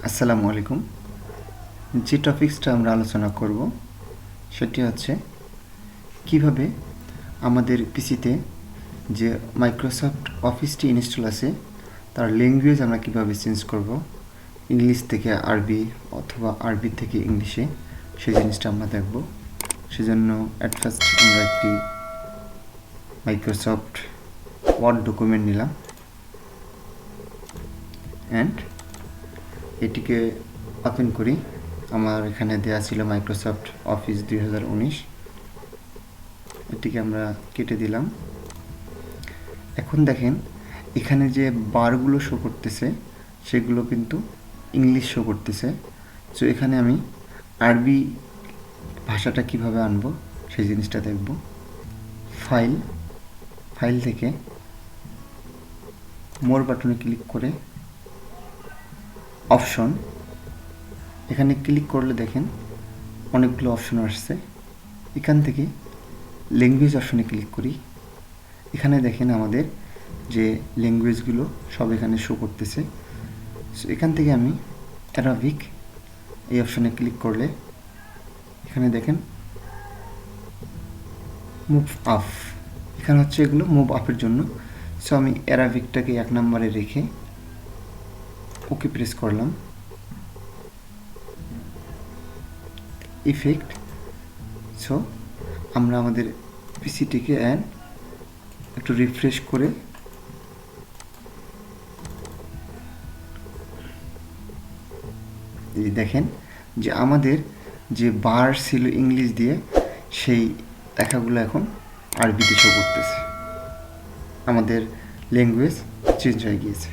আসসালামু আলাইকুম। যে টপিকসটা আমরা আলোচনা করব সেটি হচ্ছে কিভাবে আমাদের পিসিতে যে মাইক্রোসফট অফিসটি ইনস্টল আছে তার ল্যাঙ্গুয়েজ আমরা কিভাবে চেঞ্জ করব, ইংলিশ থেকে আরবি অথবা আরবি থেকে ইংলিশে, সেই জিনিসটা আমরা দেখব। সেজন্য অ্যাট ফার্স্ট আমরা একটি মাইক্রোসফট ওয়ার্ড ডকুমেন্ট নিলাম অ্যান্ড এটিকে ওপেন করি। আমার এখানে দেয়া ছিল মাইক্রোসফট অফিস 2019, এটিকে আমরা কেটে দিলাম। এখন দেখেন এখানে যে বারগুলো শো করতেছে সেগুলো কিন্তু ইংলিশ শো করতেছে। সো এখানে আমি আরবি ভাষাটা কিভাবে আনবো সেই জিনিসটা দেখব। ফাইল থেকে মোর বাটনে ক্লিক করে অপশন, এখানে ক্লিক করলে দেখেন অনেকগুলো অপশন আসছে। এখান থেকে ল্যাঙ্গুয়েজ অপশনে ক্লিক করি। এখানে দেখেন আমাদের যে ল্যাঙ্গুয়েজগুলো সব এখানে শো করতেছে। সো এখান থেকে আমি অ্যারাবিক এই অপশনে ক্লিক করলে এখানে দেখেন মুভ আপ, এখানে হচ্ছে এগুলো মুভ আপের জন্য। সো আমি অ্যারাবিকটাকে 1 নম্বরে রেখে ওকে প্রেস করলাম। ইফেক্ট। সো আমরা আমাদের পিসিটিকে একটু রিফ্রেশ করে দেখেন যে আমাদের যে বার ছিল ইংলিশ দিয়ে সেই লেখাগুলো এখন আরবিতে শো করতেছে। আমাদের ল্যাঙ্গুয়েজ চেঞ্জ হয়ে গিয়েছে।